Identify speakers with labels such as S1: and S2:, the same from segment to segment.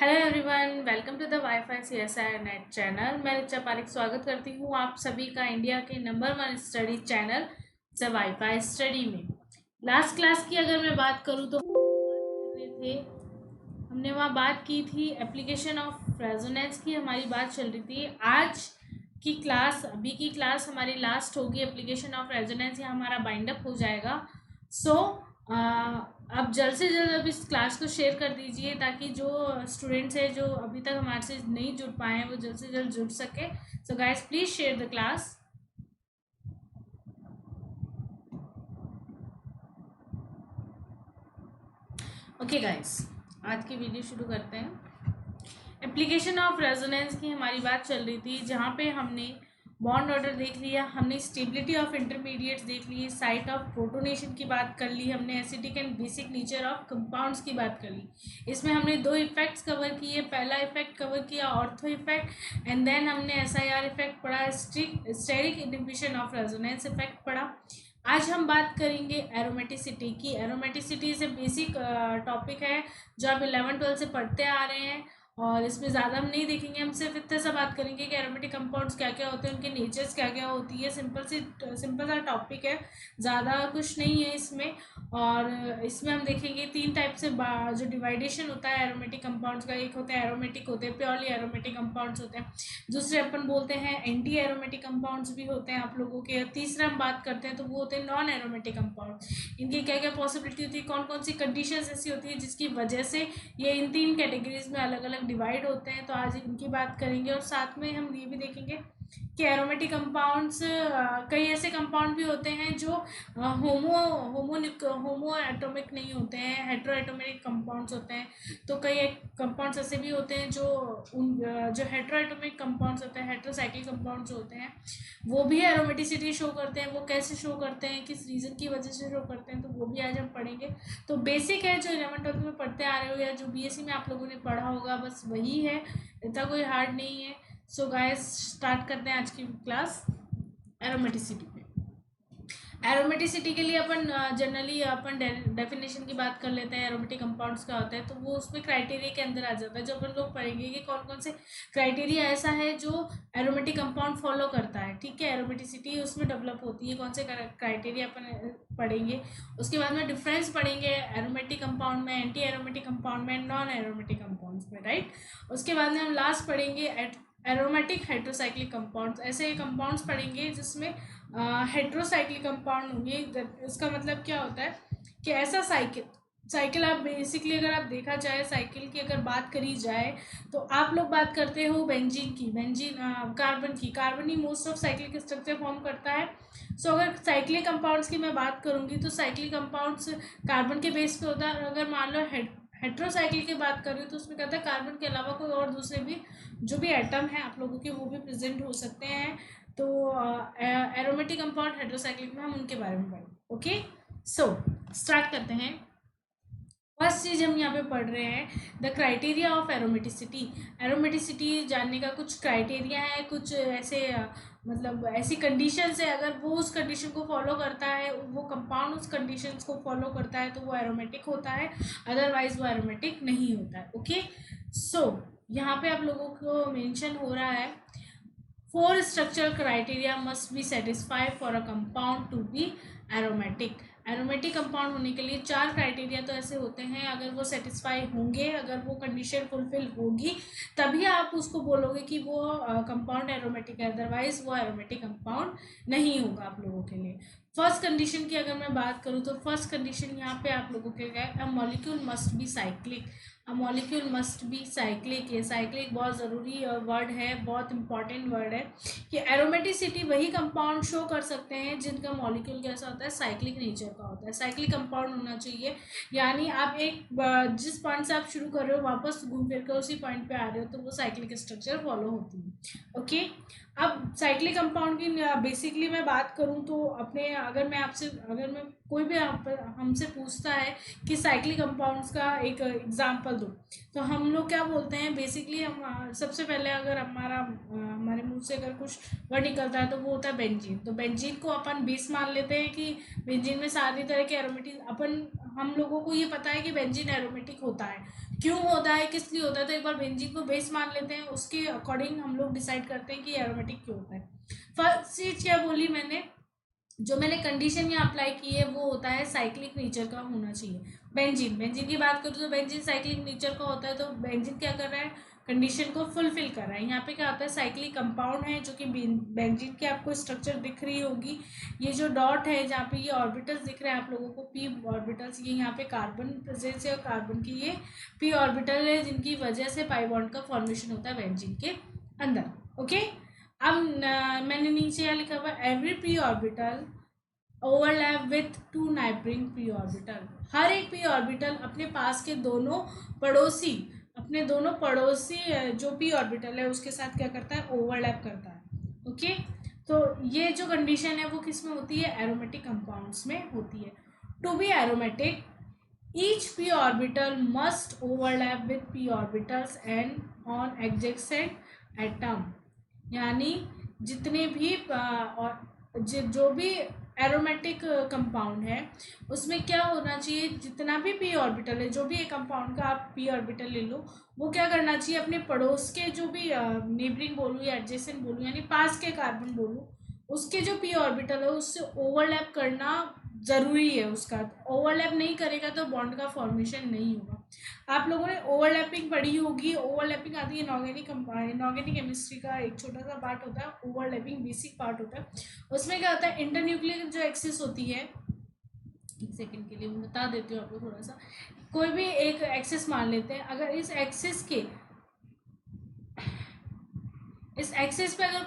S1: Hello everyone, welcome to the wifi CSI NET channel. मैं रिचा पारिक स्वागत करती हूँ आप सभी का इंडिया के number 1 study channel the wifi study में। लास्ट क्लास की अगर मैं बात करूँ तो हमने वहाँ बात की थी एप्लीकेशन ऑफ रेजोनेंस की, हमारी बात चल रही थी। आज की क्लास, अभी की क्लास हमारी लास्ट होगी एप्लीकेशन ऑफ रेजोनेंस, यहाँ हमारा बाइंड अप हो जाएगा। सो अब जल्द से जल्द अब इस क्लास को शेयर कर दीजिए ताकि जो स्टूडेंट्स हैं जो अभी तक हमारे से नहीं जुड़ पाए हैं वो जल्द से जल्द जुड़ सके। So guys please share the class. Okay guys, आज की वीडियो शुरू करते हैं। एप्लीकेशन ऑफ रेजोनेंस की हमारी बात चल रही थी, जहाँ पे हमने बॉन्ड ऑर्डर देख लिया, हमने स्टेबिलिटी ऑफ इंटरमीडिएट्स देख ली, साइट ऑफ प्रोटोनेशन की बात कर ली, हमने acidic and basic nature of compounds की बात कर ली। इसमें हमने दो इफेक्ट्स कवर किए। पहला इफेक्ट कवर किया ऑर्थो इफेक्ट, एंड देन हमने एसआईआर इफेक्ट पढ़ा, steric inhibition of resonance effect पढ़ा। आज हम बात करेंगे एरोमेटिसिटी की। एरोमेटिसिटी से बेसिक टॉपिक है जो आप 11-12 से पढ़ते आ रहे हैं, और इसमें ज़्यादा हम नहीं देखेंगे। हम सिर्फ इतना सा बात करेंगे कि एरोमेटिक कंपाउंड्स क्या क्या होते हैं, उनके नेचर्स क्या क्या होती है। सिंपल सा टॉपिक है, ज़्यादा कुछ नहीं है इसमें। और इसमें हम देखेंगे 3 टाइप से जो डिवाइडेशन होता है एरोमेटिक कंपाउंड्स का। एक होता है एरोमेटिक होते हैं, प्योरली एरोमेटिक कंपाउंड्स होते हैं। दूसरे अपन बोलते हैं एंटी एरोमेटिक कंपाउंड्स भी होते हैं आप लोगों के। तीसरा हम बात करते हैं तो वो होते हैं नॉन एरोमेटिक कंपाउंड। इनकी क्या क्या पॉसिबिलिटी होती है, कौन कौन सी कंडीशंस ऐसी होती है जिसकी वजह से ये इन 3 कैटेगरीज में अलग अलग डिवाइड होते हैं। तो आज इनकी बात करेंगे, और साथ में हम ये भी देखेंगे कि एरोमेटिक कंपाउंड्स, कई ऐसे कंपाउंड भी होते हैं जो होमो एटॉमिक नहीं होते हैं, हेट्रो एटॉमिक कंपाउंड्स होते हैं। तो कई कंपाउंड्स ऐसे भी होते हैं जो हेट्रो एटॉमिक कंपाउंड्स होते हैं, हेट्रोसाइक्लिक कंपाउंड्स होते हैं, वो भी एरोमेटिसिटी शो करते हैं। वो कैसे शो करते हैं, किस रीज़न की वजह से शो करते हैं, तो वो भी आज हम पढ़ेंगे। तो बेसिक है जो 11-12 में पढ़ते आ रहे हो या जो बीएससी में आप लोगों ने पढ़ा होगा, बस वही है, इतना कोई हार्ड नहीं है। सो गाइस स्टार्ट करते हैं आज की क्लास एरोमेटिसिटी पे। एरोमेटिसिटी के लिए अपन जनरली अपन डेफिनेशन की बात कर लेते हैं। एरोमेटिक कंपाउंड्स का होता है तो वो उसमें क्राइटेरिया के अंदर आ जाता है, जो अपन लोग पढ़ेंगे कि कौन कौन से क्राइटेरिया ऐसा है जो एरोमेटिक कंपाउंड फॉलो करता है। ठीक है, एरोमेटिसिटी उसमें डेवलप होती है, कौन से क्राइटेरिया अपन पढ़ेंगे। उसके बाद में डिफरेंस पढ़ेंगे एरोमेटिक कंपाउंड में, एंटी एरोमेटिक कंपाउंड में, नॉन एरोमेटिक कंपाउंड्स में, राइट। उसके बाद में हम लास्ट पढ़ेंगे एरोमेटिक हाइड्रोसाइक्लिक कंपाउंड्स। ऐसे कंपाउंड्स पढ़ेंगे जिसमें हेट्रोसाइक्लिक कंपाउंड होंगे। इसका मतलब क्या होता है कि ऐसा साइकिल आप बेसिकली, अगर आप देखा जाए साइकिल की अगर बात करी जाए तो आप लोग बात करते हो बेंजीन की, कार्बन की। Carbon he most of cyclic structure form करता है। सो अगर साइक्लिक कंपाउंड्स की मैं बात करूंगी तो साइक्लिक कंपाउंड्स कार्बन के बेस पे होता है। अगर मान लो हेट्रोसाइकिल की बात कर रही हूँ तो उसमें कहता है कार्बन के अलावा कोई और दूसरे भी जो भी एटम है आप लोगों के वो भी प्रेजेंट हो सकते हैं। तो एरोमेटिक कंपाउंड हाइड्रोसाइक्लिक में हम उनके बारे में पढ़ेंगे। ओके, सो स्टार्ट करते हैं। फर्स्ट चीज हम यहाँ पे पढ़ रहे हैं the criteria of aromaticity. Aromaticity जानने का कुछ क्राइटेरिया है, कुछ ऐसे मतलब ऐसी कंडीशंस है, अगर वो उस कंडीशन को फॉलो करता है, वो कंपाउंड उस कंडीशंस को फॉलो करता है तो वो एरोमेटिक होता है, अदरवाइज वो एरोमेटिक नहीं होता है। ओके, सो यहाँ पे आप लोगों को मेंशन हो रहा है 4 structural criteria must be satisfied for a compound to be aromatic। Aromatic compound होने के लिए 4 क्राइटेरिया तो ऐसे होते हैं, अगर वो सेटिस्फाई होंगे, अगर वो कंडीशन फुलफिल होगी तभी आप उसको बोलोगे कि वो कंपाउंड एरोमेटिक है, अदरवाइज वो एरोमेटिक कंपाउंड नहीं होगा आप लोगों के लिए। फर्स्ट कंडीशन की अगर मैं बात करूँ तो फर्स्ट कंडीशन यहाँ पे आप लोगों के लिए a molecule must be cyclic. A molecule must be cyclic. ये साइक्लिक बहुत ज़रूरी वर्ड है, बहुत इंपॉर्टेंट वर्ड है कि एरोमेटिसिटी वही कंपाउंड शो कर सकते हैं जिनका मॉलिक्यूल कैसा होता है, साइक्लिक नेचर का होता है, साइक्लिक कंपाउंड होना चाहिए। यानी आप जिस पॉइंट से आप शुरू कर रहे हो वापस घूम फिर कर उसी पॉइंट पे आ रहे हो तो वो साइक्लिक स्ट्रक्चर फॉलो होती है। ओके, अब साइक्लिक कंपाउंड की बेसिकली मैं बात करूं तो अगर मैं कोई भी हमसे पूछता है कि साइक्लिक कंपाउंड्स का एक एग्जांपल दो तो हम लोग क्या बोलते हैं, बेसिकली हम सबसे पहले अगर हमारे मुंह से अगर कुछ वर्ड निकलता है तो वो होता है बेंजीन। तो बेंजीन को अपन बेस मान लेते हैं कि बेंजीन में सारी तरह के एरोमेटिक अपन हम लोगों को ये पता है कि बेंजीन एरोमेटिक होता है, क्यों होता है, किस लिए होता है, तो एक बार बेंजीन को बेस मान लेते हैं, उसके अकॉर्डिंग हम लोग डिसाइड करते हैं कि एरोमेटिक क्यों होता है। फर्स्ट चीज क्या बोली मैंने, जो मैंने कंडीशन यहाँ अप्लाई की है वो होता है साइक्लिक नेचर का होना चाहिए। बेंजीन की बात करूँ तो बेंजीन साइक्लिक नेचर का होता है, तो बेंजीन क्या कर रहा है, कंडीशन को फुलफिल कर रहा है। यहाँ पे क्या होता है, साइक्लिक कंपाउंड है जो कि बेंजीन की आपको स्ट्रक्चर दिख रही होगी, ये जो डॉट है जहाँ पे ये ऑर्बिटल्स दिख रहे हैं आप लोगों को, पी ऑर्बिटल्स, ये यहाँ पे कार्बन प्रेजेंस है और कार्बन की ये पी ऑर्बिटल है, जिनकी वजह से पाई बॉन्ड का फॉर्मेशन होता है बेंजीन के अंदर। ओके, अब मैंने नीचे यहाँ लिखा हुआ every p orbital overlap with two neighbouring p orbital. हर एक पी ऑर्बिटल अपने पास के दोनों पड़ोसी, अपने दोनों पड़ोसी जो पी ऑर्बिटल है उसके साथ क्या करता है, ओवरलैप करता है। ओके, तो ये जो कंडीशन है वो किस में होती है, एरोमेटिक कंपाउंड्स में होती है। To be aromatic each p orbital must overlap with p orbitals and on adjacent atom, यानी जितने भी जो भी एरोमेटिक कंपाउंड है उसमें क्या होना चाहिए, जितना भी पी ऑर्बिटल है, जो भी एक कंपाउंड का आप पी ऑर्बिटल ले लो, वो क्या करना चाहिए, अपने पड़ोस के जो भी नेबरिंग बोलूँ या एडजेसेंट बोलूँ यानी पास के कार्बन बोलूँ, उसके जो पी ऑर्बिटल है उससे ओवरलैप करना ज़रूरी है। उसका ओवरलैप नहीं करेगा तो बॉन्ड का फॉर्मेशन नहीं होगा। आप लोगों ने ओवरलैपिंग पढ़ी होगी, ओवरलैपिंग आती है इनऑर्गेनिक केमिस्ट्री का एक छोटा सा पार्ट होता है ओवरलैपिंग, बेसिक पार्ट होता है। उसमें क्या होता है, इंटरन्यूक्लियर जो एक्सिस होती है, एक सेकंड के लिए मैं बता देती हूँ आपको थोड़ा सा, कोई भी एक एक्सिस मान लेते हैं, अगर इस एक्सिस पे अगर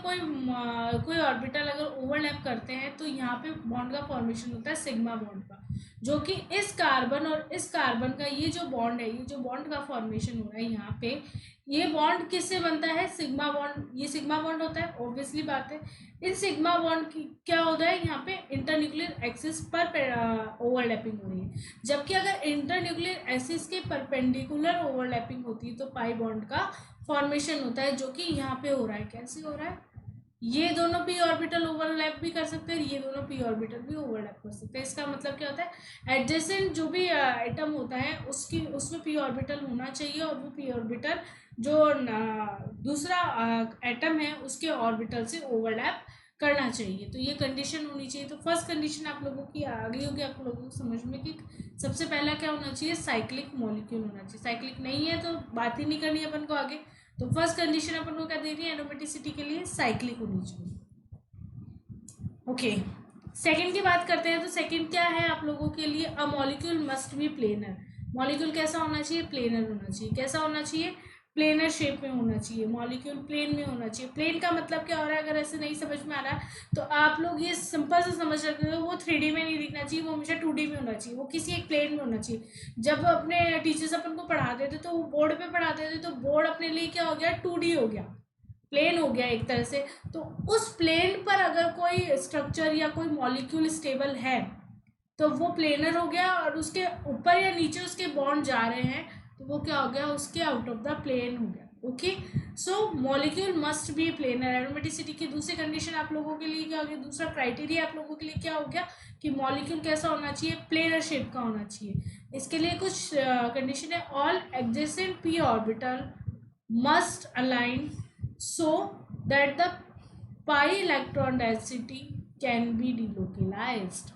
S1: कोई ऑर्बिटल अगर ओवरलैप करते हैं तो यहाँ पे बॉन्ड का फॉर्मेशन होता है सिग्मा बॉन्ड का, जो कि इस कार्बन और इस कार्बन का ये जो बॉन्ड है, ये जो बॉन्ड का फॉर्मेशन हो रहा है यहाँ पे, ये बॉन्ड किससे बनता है, सिग्मा बॉन्ड, ये सिग्मा बॉन्ड होता है, ऑब्वियसली बात है। इन सिग्मा बॉन्ड की क्या होता है, यहाँ पे इंटरन्यूक्लियर एक्सिस पर ओवरलैपिंग हो रही है, जबकि अगर इंटरन्यूक्लियर एक्सिस के परपेंडिकुलर ओवरलैपिंग होती है तो पाई बॉन्ड का फॉर्मेशन होता है, जो कि यहाँ पे हो रहा है। कैसे हो रहा है, ये दोनों पी ऑर्बिटल ओवरलैप भी कर सकते हैं, ये दोनों पी ऑर्बिटल भी ओवरलैप कर सकते हैं। इसका मतलब क्या होता है, एडजेसेंट जो भी एटम होता है उसमें पी ऑर्बिटल होना चाहिए, और वो पी ऑर्बिटल जो दूसरा एटम है उसके ऑर्बिटल से ओवरलैप करना चाहिए। तो ये कंडीशन होनी चाहिए। तो फर्स्ट कंडीशन आप लोगों की आ गई होगी आप लोगों को समझ में कि सबसे पहला क्या होना चाहिए, साइक्लिक मॉलिक्यूल होना चाहिए। साइक्लिक नहीं है तो बात ही नहीं करनी अपन को आगे। तो फर्स्ट कंडीशन अपन को क्या दे रही है, एरोमेटिसिटी के लिए साइक्लिक होनी चाहिए। ओके, सेकंड की बात करते हैं। तो सेकंड क्या है आप लोगों के लिए, a molecule must be planar. Molecule कैसा होना चाहिए, प्लेनर होना चाहिए। कैसा होना चाहिए, प्लेनर शेप में होना चाहिए। मॉलिक्यूल प्लेन में होना चाहिए। प्लेन का मतलब क्या हो रहा है, अगर ऐसे नहीं समझ में आ रहा तो आप लोग ये सिंपल से समझ सकते हो, वो 3D में नहीं दिखना चाहिए, वो हमेशा 2D में होना चाहिए, वो किसी एक प्लेन में होना चाहिए। जब अपने टीचर्स अपन को पढ़ाते थे तो वो बोर्ड पे पढ़ाते थे, तो बोर्ड अपने लिए क्या हो गया, 2D हो गया, प्लेन हो गया एक तरह से। तो उस प्लेन पर अगर कोई स्ट्रक्चर या कोई मॉलिक्यूल स्टेबल है तो वो प्लेनर हो गया, और उसके ऊपर या नीचे उसके बॉन्ड जा रहे हैं तो वो क्या हो गया, उसके आउट ऑफ द प्लेन हो गया। Okay, so molecule must be planar. Aromaticity की दूसरी कंडीशन आप लोगों के लिए क्या हो गया, दूसरा क्राइटेरिया आप लोगों के लिए क्या हो गया कि मॉलिक्यूल कैसा होना चाहिए, प्लेनर शेप का होना चाहिए। इसके लिए कुछ कंडीशन है, all adjacent P orbital must align so that the pi electron density can be delocalized।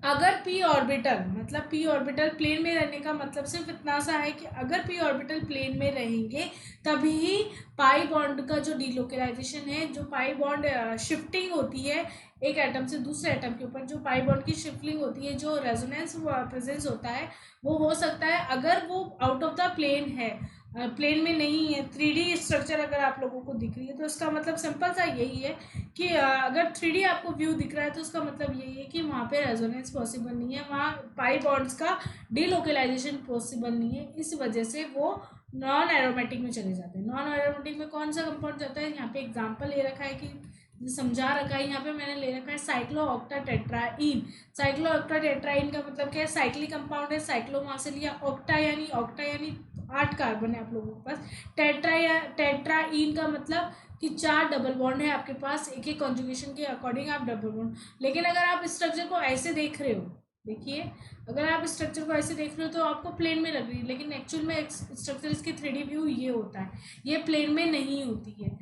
S1: अगर p ऑर्बिटल, मतलब p ऑर्बिटल प्लेन में रहने का मतलब सिर्फ इतना सा है कि अगर p ऑर्बिटल प्लेन में रहेंगे तभी पाई बॉन्ड का जो डिलोकलाइजेशन है, जो पाई बॉन्ड शिफ्टिंग होती है एक एटम से दूसरे एटम के ऊपर, जो पाई बॉन्ड की शिफ्टिंग होती है, जो रेजोनेंस प्रेजेंस होता है, वो हो सकता है अगर वो आउट ऑफ द प्लेन है, प्लेन में नहीं है। 3D स्ट्रक्चर अगर आप लोगों को दिख रही है तो इसका मतलब सिंपल सा यही है कि अगर 3D आपको व्यू दिख रहा है तो उसका मतलब यही है कि वहाँ पे रेजोनेंस पॉसिबल नहीं है, वहाँ पाई बॉन्ड्स का डिलोकलाइजेशन पॉसिबल नहीं है। इस वजह से वो नॉन एरोमेटिक में चले जाते हैं। नॉन एरोमेटिक में कौन सा कंपाउंड जाता है, यहाँ पे एग्जाम्पल ले रखा है कि समझा रखा है, यहाँ पे मैंने ले रखा है साइक्लो ऑक्टा टेट्राइन। साइक्लो ऑक्टा टेट्राइन का मतलब क्या है, साइक्लिक कंपाउंड है, साइक्लो वहाँ से लिया, ऑक्टा यानी 8 कार्बन है आप लोगों के पास। टेट्राइन का मतलब कि 4 डबल बॉन्ड है आपके पास, एक एक कॉन्जुगेशन के अकॉर्डिंग आप डबल बॉन्ड। लेकिन अगर आप स्ट्रक्चर को ऐसे देख रहे हो देखिए, अगर आप स्ट्रक्चर को ऐसे देख रहे हो तो आपको प्लेन में लग रही है, लेकिन एक्चुअल में स्ट्रक्चर इसकी 3D व्यू ये होता है, ये प्लेन में नहीं होती है।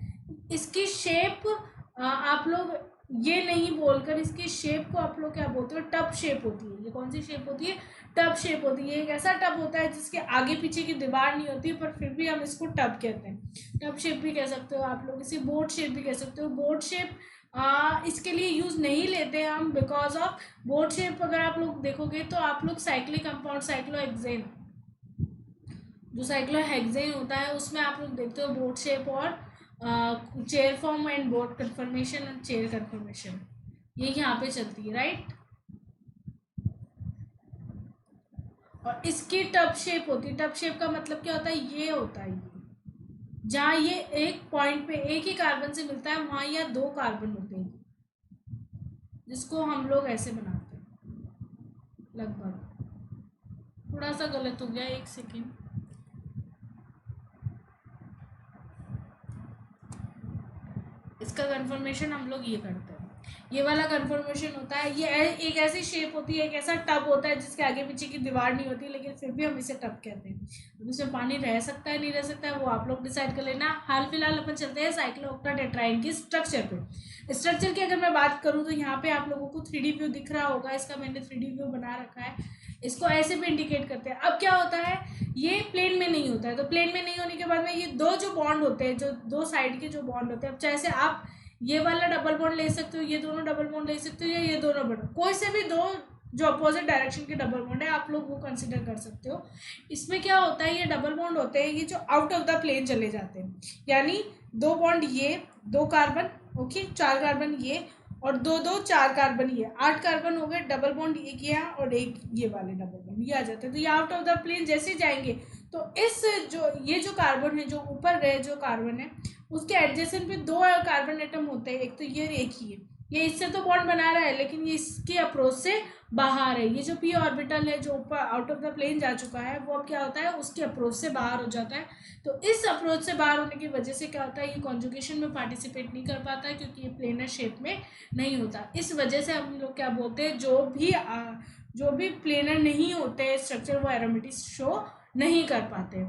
S1: इसकी शेप आप लोग ये नहीं बोलकर इसकी शेप को आप लोग क्या बोलते हो, टब शेप होती है। ये कौन सी शेप होती है, टब शेप होती है। एक ऐसा टब होता है जिसके आगे पीछे की दीवार नहीं होती, पर फिर भी हम इसको टब कहते हैं। टब शेप भी कह सकते हो आप लोग, इसे बोट शेप भी कह सकते हो। बोट शेप इसके लिए यूज नहीं लेते हम, बिकॉज ऑफ बोट शेप अगर आप लोग देखोगे तो आप लोग साइक्लिक कंपाउंड साइक्लोहेक्सेन, जो साइक्लोहेक्सेन होता है उसमें आप लोग देखते हो बोट शेप और chair form and boat conformation और चेयर कन्फर्मेशन, ये यहाँ पे चलती है, राइट। और इसकी टब शेप होती है। टब शेप का मतलब क्या होता है, ये होता है, जहाँ ये एक पॉइंट पे एक ही कार्बन से मिलता है, वहां या दो कार्बन होते हैं, जिसको हम लोग ऐसे बनाते हैं लगभग। थोड़ा सा गलत हो गया, एक सेकेंड। इसका कन्फर्मेशन हम लोग ये करते हैं, ये वाला कन्फर्मेशन होता है। ये एक ऐसी शेप होती है, एक ऐसा टब होता है जिसके आगे पीछे की दीवार नहीं होती, लेकिन फिर भी हम इसे टब कहते हैं। अब इसमें पानी रह सकता है नहीं रह सकता है वो आप लोग डिसाइड कर लेना। हाल फिलहाल अपन चलते हैं साइक्लोऑक्टाटेट्राइन की स्ट्रक्चर पे। स्ट्रक्चर की अगर मैं बात करूँ तो यहाँ पे आप लोगों को 3D व्यू दिख रहा होगा, इसका मैंने 3D व्यू बना रखा है। इसको ऐसे भी इंडिकेट करते हैं। अब क्या होता है, ये प्लेन में नहीं होता है, तो प्लेन में नहीं होने के बाद में ये दो जो बॉन्ड होते हैं, जो दो साइड के जो बॉन्ड होते हैं, अब चाहे से आप ये वाला डबल बॉन्ड ले सकते हो, ये दोनों डबल बॉन्ड ले सकते हो, या ये दोनों बॉन्ड, कोई से भी दो जो अपोजिट डायरेक्शन के डबल बॉन्ड है आप लोग वो कंसिडर कर सकते हो। इसमें क्या होता है, ये डबल बॉन्ड होते हैं ये जो आउट ऑफ द प्लेन चले जाते हैं, यानी दो बॉन्ड ये, दो कार्बन, ओके, चार कार्बन ये, और दो दो चार कार्बन ये, 8 कार्बन हो गए। डबल बॉन्ड एक यहाँ और एक ये वाले डबल बॉन्ड ये आ जाते हैं, तो ये आउट ऑफ द प्लेन जैसे जाएंगे तो इस जो ये जो कार्बन है, जो ऊपर गए जो कार्बन है, उसके एडजेसेंट पे दो कार्बन एटम होते हैं, एक तो ये और एक ही है। ये इससे तो बॉन्ड बना रहा है, लेकिन ये इसके अप्रोच से बाहर है। ये जो पी ऑर्बिटल है जो ऊपर आउट ऑफ द प्लेन जा चुका है, वो अब क्या होता है, उसके अप्रोच से बाहर हो जाता है। तो इस अप्रोच से बाहर होने की वजह से क्या होता है, ये कॉन्जुगेशन में पार्टिसिपेट नहीं कर पाता है, क्योंकि ये प्लेनर शेप में नहीं होता। इस वजह से हम लोग क्या बोलते हैं, जो भी प्लेनर नहीं होते स्ट्रक्चर, वो एरोमेटिक शो नहीं कर पाते।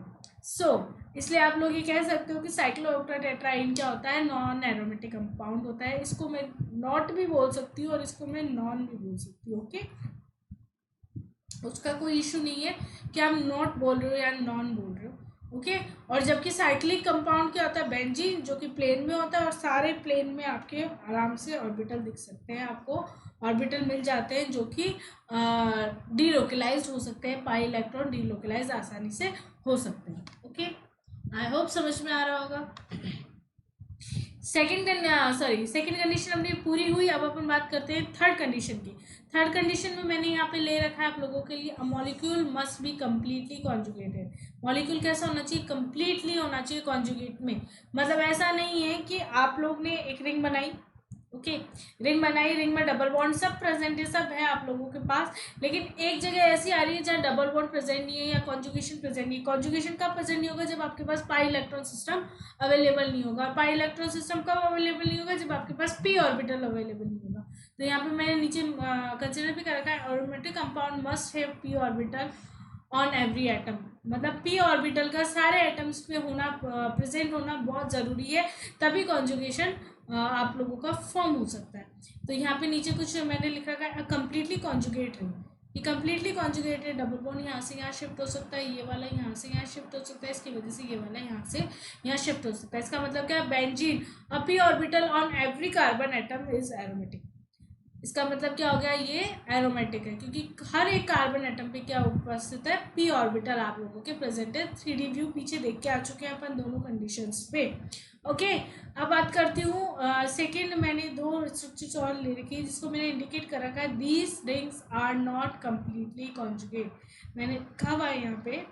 S1: इसलिए आप लोग ये कह सकते हो कि साइक्लोऑक्टाटेट्राइन क्या होता है, नॉन एरोमेटिक कंपाउंड होता है। इसको मैं नॉट भी बोल सकती हूँ और इसको मैं नॉन भी बोल सकती हूँ, ओके। उसका कोई इशू नहीं है कि आप नॉट बोल रहे हो या नॉन बोल रहे हो, ओके। और जबकि साइक्लिक कंपाउंड क्या होता है, बेंजीन, जो कि प्लेन में होता है, और सारे प्लेन में आपके आराम से ऑर्बिटल दिख सकते हैं, आपको ऑर्बिटल मिल जाते हैं जो कि डीलोकलाइज्ड हो सकते हैं, पाई इलेक्ट्रॉन डीलोकलाइज आसानी से हो सकते हैं, ओके। आई होप समझ में आ रहा होगा। सेकेंड कंडीशन अपनी पूरी हुई। अब अपन बात करते हैं थर्ड कंडीशन की। थर्ड कंडीशन में मैंने यहाँ पे ले रखा है आप लोगों के लिए, a molecule must be completely conjugated. Molecule कैसा होना चाहिए, कम्प्लीटली होना चाहिए कॉन्जुगेट में। मतलब ऐसा नहीं है कि आप लोग ने एक रिंग बनाई, ओके, रिंग बनाई, रिंग में डबल बॉन्ड सब प्रेजेंट है, सब है आप लोगों के पास, लेकिन एक जगह ऐसी आ रही है जहाँ डबल बॉन्ड प्रेजेंट नहीं है या कॉन्जुगेशन प्रेजेंट नहीं है। कॉन्जुगेशन कब प्रेजेंट नहीं होगा, जब आपके पास पाई इलेक्ट्रॉन सिस्टम अवेलेबल नहीं होगा। पाई इलेक्ट्रॉन सिस्टम कब अवेलेबल नहीं होगा, जब आपके पास पी ऑर्बिटल अवेलेबल नहीं होगा। तो यहाँ पे मैंने नीचे कंसिडर भी कर रखा है, aromatic compound must have P orbital on every atom. मतलब पी ऑर्बिटल का सारे एटम्स पे होना, प्रेजेंट होना बहुत ज़रूरी है, तभी कॉन्जुगेशन आप लोगों का फॉर्म हो सकता है। तो यहाँ पे नीचे कुछ मैंने लिख रखा है, कम्प्लीटली कॉन्जुगेट रिंग। ये कम्प्लीटली कॉन्जुगेटेड डबल बॉन्ड यहाँ से यहाँ शिफ्ट हो सकता है, ये वाला यहाँ से यहाँ शिफ्ट हो सकता है, इसकी वजह से ये वाला यहाँ से यहाँ शिफ्ट हो सकता है। इसका मतलब क्या है, benzene a P orbital on every carbon atom is aromatic. इसका मतलब क्या हो गया, ये एरोमेटिक है, क्योंकि हर एक कार्बन एटम पे क्या उपस्थित है, पी ऑर्बिटल आप लोगों के प्रेजेंट है। 3D व्यू पीछे देख के आ चुके हैं अपन दोनों कंडीशंस पे, ओके। अब बात करती हूँ सेकेंड, मैंने दो स्ट्रक्चर्स और ले रखी है जिसको मैंने इंडिकेट कर रखा है, these rings are not completely conjugate. मैंने कहा हुआ है यहाँ पे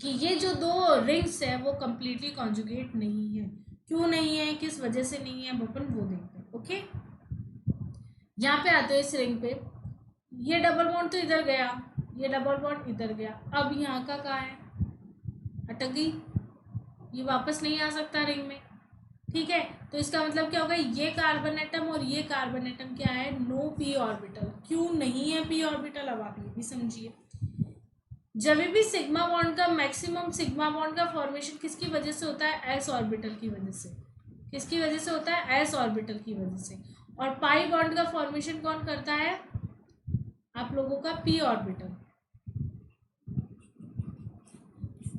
S1: कि ये जो दो रिंग्स है वो कम्प्लीटली कॉन्जुगेट नहीं है। क्यों नहीं है, किस वजह से नहीं है, अपन वो देखते हैं, ओके। यहाँ पे आते हो इस रिंग पे, ये डबल बॉन्ड तो इधर गया, ये डबल बॉन्ड इधर गया, अब यहाँ का कहाँ है, अटक गई, ये वापस नहीं आ सकता रिंग में, ठीक है, तो इसका मतलब क्या होगा, ये कार्बन एटम और ये कार्बन एटम क्या है, नो पी ऑर्बिटल। क्यों नहीं है पी ऑर्बिटल, अब आप ये भी समझिए। जब भी सिग्मा बॉन्ड का मैक्सिमम सिग्मा बॉन्ड का फॉर्मेशन किसकी वजह से होता है, एस ऑर्बिटल की वजह से। किसकी वजह से होता है, एस ऑर्बिटल की वजह से। और पाई बॉन्ड का फॉर्मेशन कौन करता है, आप लोगों का पी ऑर्बिटल।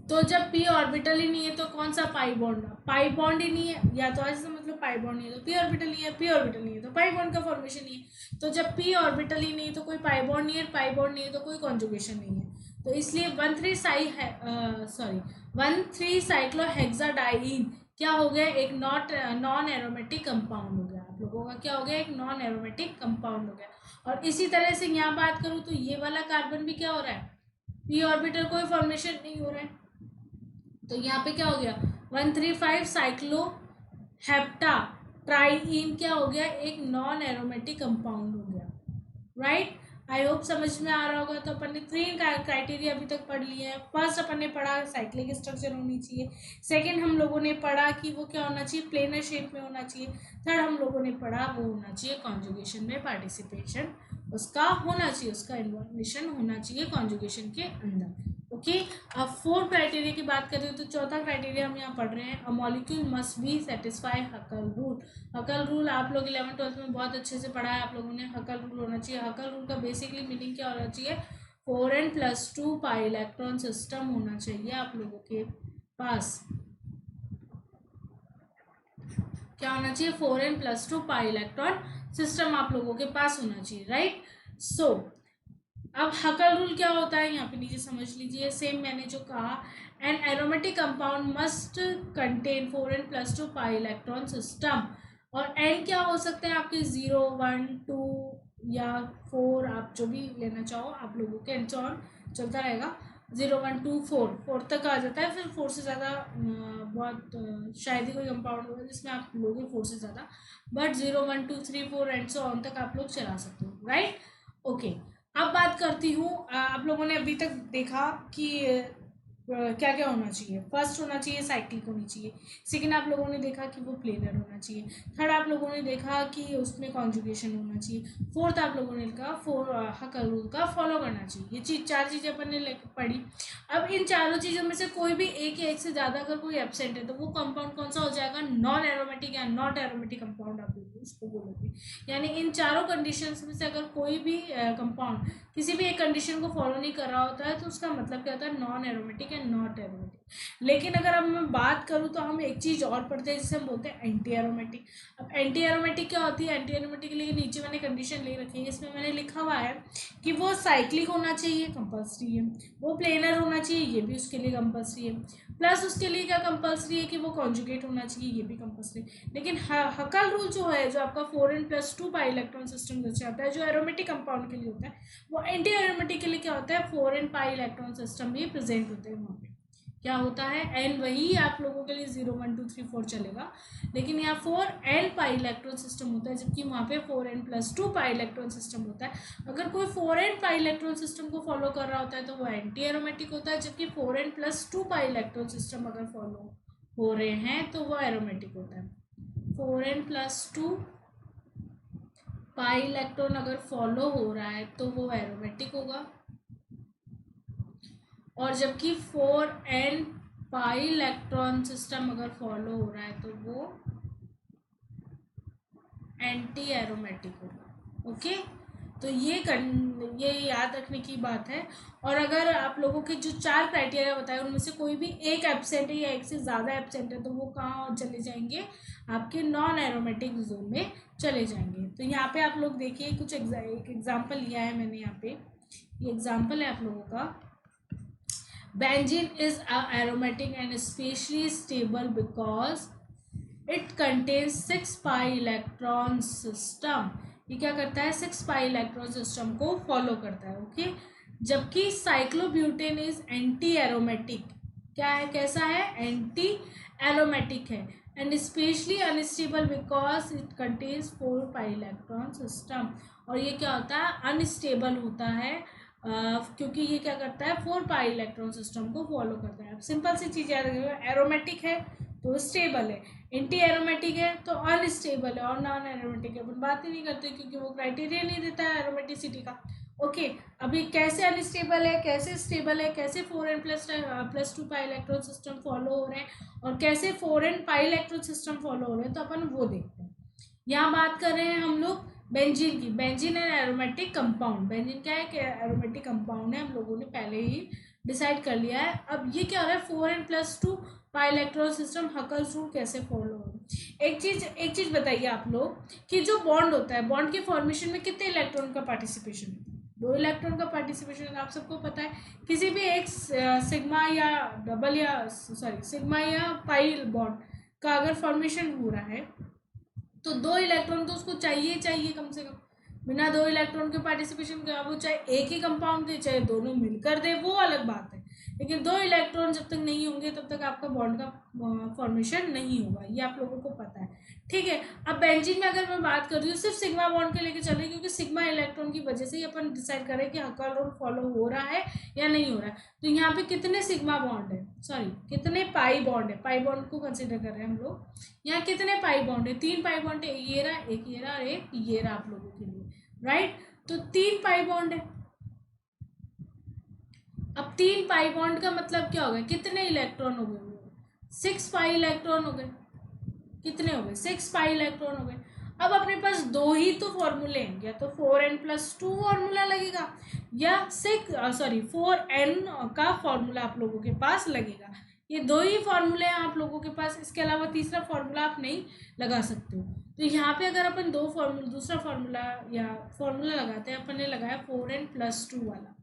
S1: तो जब पी ऑर्बिटल ही नहीं है तो कौन सा पाई बॉन्ड, पाई बॉन्ड ही नहीं है, या तो ऐसे मतलब पाई बॉन्ड नहीं है तो पी ऑर्बिटल नहीं है, पी ऑर्बिटल नहीं है तो पाई बॉन्ड का फॉर्मेशन नहीं है। तो जब पी ऑर्बिटल ही नहीं है तो कोई पाई बॉन्ड नहीं है, पाई बॉन्ड नहीं है तो कोई कॉन्जुगेशन नहीं है। तो इसलिए 1,3 साइक्लोहेक्साडाइन क्या हो गया, एक नॉन एरोमेटिक कंपाउंड हो गया। आप लोगों का क्या हो गया, एक नॉन एरोमेटिक कंपाउंड हो गया। और इसी तरह से यहाँ बात करूँ तो ये वाला कार्बन भी क्या हो रहा है, पी ऑर्बिटल कोई फॉर्मेशन नहीं हो रहा है। तो यहाँ पे क्या हो गया, 1,3,5 साइक्लो हेप्टा ट्राइइन क्या हो गया, एक नॉन एरोमेटिक कंपाउंड हो गया। राइट, आई होप समझ में आ रहा होगा। तो अपन ने 3 क्राइटेरिया अभी तक पढ़ लिए हैं। फर्स्ट अपन ने पढ़ा साइक्लिक स्ट्रक्चर होनी चाहिए। सेकंड हम लोगों ने पढ़ा कि वो क्या होना चाहिए, प्लेनर शेप में होना चाहिए। थर्ड हम लोगों ने पढ़ा वो होना चाहिए कॉन्जुगेशन में पार्टिसिपेशन उसका होना चाहिए, उसका इन्वॉल्वेशन होना चाहिए कॉन्जुगेशन के अंदर। ओके, अब 4 क्राइटेरिया की बात करें तो चौथा क्राइटेरिया हम यहाँ पढ़ रहे हैं, a molecule must be satisfy हकल rule. हकल rule आप लोग 11th-12th में बहुत अच्छे से पढ़ा है आप लोगों ने। हकल रूल होना चाहिए, हकल रूल का बेसिकली मीनिंग क्या होना चाहिए, 4n+2 पाई इलेक्ट्रॉन सिस्टम होना चाहिए आप लोगों के पास। क्या होना चाहिए, 4n+2 पाई इलेक्ट्रॉन सिस्टम आप लोगों के पास होना चाहिए। राइट, सो अब हकल रूल क्या होता है यहाँ पे नीचे समझ लीजिए। सेम मैंने जो कहा, an aromatic compound must contain 4n+2 pi electron system. और एन क्या हो सकते हैं आपके, 0, 1, 2 या 4, आप जो भी लेना चाहो आप लोगों के, एंड सो ऑन चलता रहेगा। 0, 1, 2, 4 तक आ जाता है, फिर 4 से ज़्यादा बहुत शायद ही कोई कंपाउंड होगा जिसमें आप लोगे 4 से ज़्यादा, बट 0, 1, 2, 3, 4 एंड सो ऑन तक आप लोग चला सकते हो। राइट, ओके, अब बात करती हूँ, आप लोगों ने अभी तक देखा कि क्या क्या होना चाहिए। फर्स्ट होना चाहिए साइक्लिक होनी चाहिए। सेकंड आप लोगों ने देखा कि वो प्लेनर होना चाहिए। थर्ड आप लोगों ने देखा कि उसमें कॉन्जुगेशन होना चाहिए। फोर्थ आप लोगों ने कहा हकल रूल का फॉलो करना चाहिए। ये 4 चीज़ें अपन ने पढ़ी। अब इन चारों चीज़ों में से कोई भी एक या एक से ज़्यादा अगर कोई एब्सेंट है तो वो कंपाउंड कौन सा हो जाएगा, नॉन एरोमेटिक या नॉट एरोमेटिक कंपाउंड आप लोग उसको बोलोगे। यानी इन चारों कंडीशंस में से अगर कोई भी कंपाउंड किसी भी एक कंडीशन को फॉलो नहीं कर रहा होता है तो उसका मतलब क्या होता है, non aromatic and not aromatic. लेकिन अगर अब मैं बात करूँ तो हम एक चीज़ और पढ़ते हैं जिसे हम बोलते हैं एंटी एरोमेटिक। अब एंटी एरोमेटिक क्या होती है, एंटी एरोमेटिक के लिए नीचे मैंने कंडीशन ले रखी है, इसमें मैंने लिखा हुआ है कि वो साइक्लिक होना चाहिए, कंपल्सरी है। वो प्लेनर होना चाहिए, ये भी उसके लिए कंपल्सरी है। प्लस उसके लिए क्या कंपल्सरी है कि वो कॉन्जुगेट होना चाहिए, ये भी कंपल्सरी। लेकिन हकल रूल जो है, जो आपका 4n+2 पाई इलेक्ट्रॉन सिस्टम जैसे आता है, जो एरोमेटिक कंपाउंड के लिए होता है, वो एंटी एरोमेटिक के लिए क्या होता है, 4n पाई इलेक्ट्रॉन सिस्टम भी प्रेजेंट होते हैं वहाँ पे। क्या होता है, एन वही आप लोगों के लिए 0, 1, 2, 3, 4 चलेगा, लेकिन यहाँ 4n पाई इलेक्ट्रॉन सिस्टम होता है, जबकि वहाँ पे 4n+2 पाई इलेक्ट्रॉन सिस्टम होता है। अगर कोई 4n पाई इलेक्ट्रॉन सिस्टम को फॉलो कर रहा होता है तो वो एंटी एरोमेटिक होता है, जबकि 4n+2 पाई इलेक्ट्रॉन सिस्टम अगर फॉलो हो रहे हैं तो वो एरोमेटिक होता है। 4n+2 पाई इलेक्ट्रॉन अगर फॉलो हो रहा है तो वो एरोमेटिक होगा, और जबकि 4n पाई इलेक्ट्रॉन सिस्टम अगर फॉलो हो रहा है तो वो एंटी एरोमेटिक होगा। ओके, तो ये याद रखने की बात है। और अगर आप लोगों के जो 4 क्राइटेरिया बताए उनमें से कोई भी एक एब्सेंट है या एक से ज़्यादा एब्सेंट है तो वो कहाँ चले जाएंगे, आपके नॉन एरोमेटिक जोन में चले जाएंगे। तो यहाँ पे आप लोग देखिए कुछ एक एग्जाम्पल लिया है मैंने यहाँ पे, ये एग्जाम्पल है आप लोगों का। Benzene is aromatic and especially stable because it contains 6 pi electron system। ये क्या करता है, 6 पाई इलेक्ट्रॉन सिस्टम को फॉलो करता है। ओके, जबकि साइक्लोब्यूटेन इज एंटी एरोमेटिक। क्या है, कैसा है, एंटी एरोमेटिक है, and specially unstable because it contains 4 pi electron system. और ये क्या होता है, अनस्टेबल होता है क्योंकि ये क्या करता है, 4 पाई इलेक्ट्रॉन सिस्टम को फॉलो करता है। अब सिंपल सी चीज़ याद रखिएगा, एरोमेटिक है तो स्टेबल है, एंटी एरोमेटिक है तो अनस्टेबल है, और नॉन एरोमेटिक है अपन बात ही नहीं करते क्योंकि वो क्राइटेरिया नहीं देता है एरोमेटिसिटी का। ओके, अभी कैसे अनस्टेबल है, कैसे स्टेबल है, कैसे 4n+2 पाई इलेक्ट्रॉन सिस्टम फॉलो हो रहे हैं और कैसे 4n पाई इलेक्ट्रॉन सिस्टम फॉलो हो रहे हैं, तो अपन वो देखते हैं। यहाँ बात कर रहे हैं हम लोग बेंजीन की। बेंजीन है एरोमेटिक कंपाउंड। बेंजीन क्या है कि एरोमेटिक कंपाउंड है, हम लोगों ने पहले ही डिसाइड कर लिया है। अब ये क्या हो रहा है, 4n+2 पाई इलेक्ट्रॉन सिस्टम हकल्स रूल कैसे फॉलो हो। एक चीज बताइए आप लोग कि जो बॉन्ड होता है, बॉन्ड के फॉर्मेशन में कितने इलेक्ट्रॉन का पार्टिसिपेशन है? 2 इलेक्ट्रॉन का पार्टिसिपेशन आप सबको पता है। किसी भी एक सिग्मा या डबल या सॉरी सिग्मा या पाई बॉन्ड का अगर फॉर्मेशन हो रहा है तो 2 इलेक्ट्रॉन तो उसको चाहिए कम से कम। बिना 2 इलेक्ट्रॉन के पार्टिसिपेशन के, अब वो चाहे एक ही कंपाउंड दे चाहे दोनों मिलकर दे, वो अलग बात है, लेकिन 2 इलेक्ट्रॉन जब तक नहीं होंगे तब तक आपका बॉन्ड का फॉर्मेशन नहीं होगा, ये आप लोगों को पता है। ठीक है, अब बेंजीन में अगर मैं बात कर रही हूँ सिर्फ सिग्मा बॉन्ड के लेके चल रही, क्योंकि सिग्मा इलेक्ट्रॉन की वजह से ही अपन डिसाइड करें कि हकल रूल फॉलो हो रहा है या नहीं हो रहा है। तो यहाँ पे कितने सिग्मा बॉन्ड है, सॉरी कितने पाई बॉन्ड है, पाई बॉन्ड को कंसिडर कर रहे हैं हम लोग। यहाँ कितने पाई बॉन्ड है, 3 पाई बॉन्ड है, ये रहा, एक ये रहा और एक ये रहा आप लोगों के लिए, राइट। तो 3 पाई बॉन्ड है। अब 3 पाई बॉन्ड का मतलब क्या हो गया, कितने इलेक्ट्रॉन हो गए, 6 पाई इलेक्ट्रॉन हो गए। कितने हो गए, 6 पाई इलेक्ट्रॉन हो गए। अब अपने पास 2 ही तो फॉर्मूले हैं, या तो 4n+2 फॉर्मूला लगेगा या 4n का फॉर्मूला आप लोगों के पास लगेगा। ये 2 ही फॉर्मूले हैं आप लोगों के पास, इसके अलावा तीसरा फॉर्मूला आप नहीं लगा सकते हो। तो यहाँ पे अगर अपन दूसरा फॉर्मूला या फॉर्मूला लगाते हैं, अपन ने लगाया 4n+2 वाला।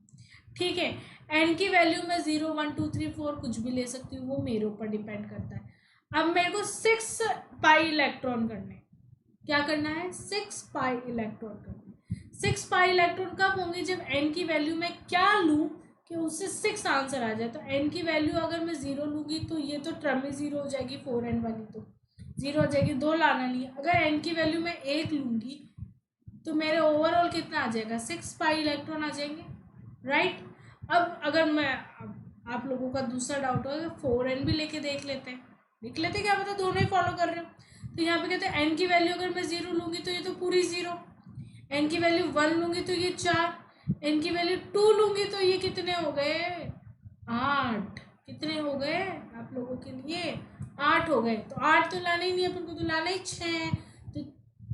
S1: ठीक है, एन की वैल्यू में 0 1 2 3 4 कुछ भी ले सकती हूँ, वो मेरे ऊपर डिपेंड करता है। अब मेरे को 6 पाई इलेक्ट्रॉन करने, क्या करना है, 6 पाई इलेक्ट्रॉन करना। 6 पाई इलेक्ट्रॉन कब होंगे, जब एन की वैल्यू में क्या लूँ कि उससे 6 आंसर आ जाए। तो एन की वैल्यू अगर मैं 0 लूँगी तो ये तो टर्म ही 0 हो जाएगी, 4n वाली तो 0 हो जाएगी, 2 लाना नहीं है। अगर एन की वैल्यू में 1 लूँगी तो मेरे ओवरऑल कितना आ जाएगा, 6 पाई इलेक्ट्रॉन आ जाएंगे, राइट। अब अगर मैं आप लोगों का दूसरा डाउट होगा, 4n भी लेके देख लेते हैं, क्या पता दोनों ही फॉलो कर रहे हो। तो यहाँ पे कहते हैं एन की वैल्यू अगर मैं 0 लूँगी तो ये तो पूरी 0, एन की वैल्यू 1 लूँगी तो ये 4, एन की वैल्यू 2 लूँगी तो ये कितने हो गए, 8। कितने हो गए आप लोगों के लिए, 8 हो गए। तो 8 तो लाना ही नहीं, अपन को तो लाना ही 6 है।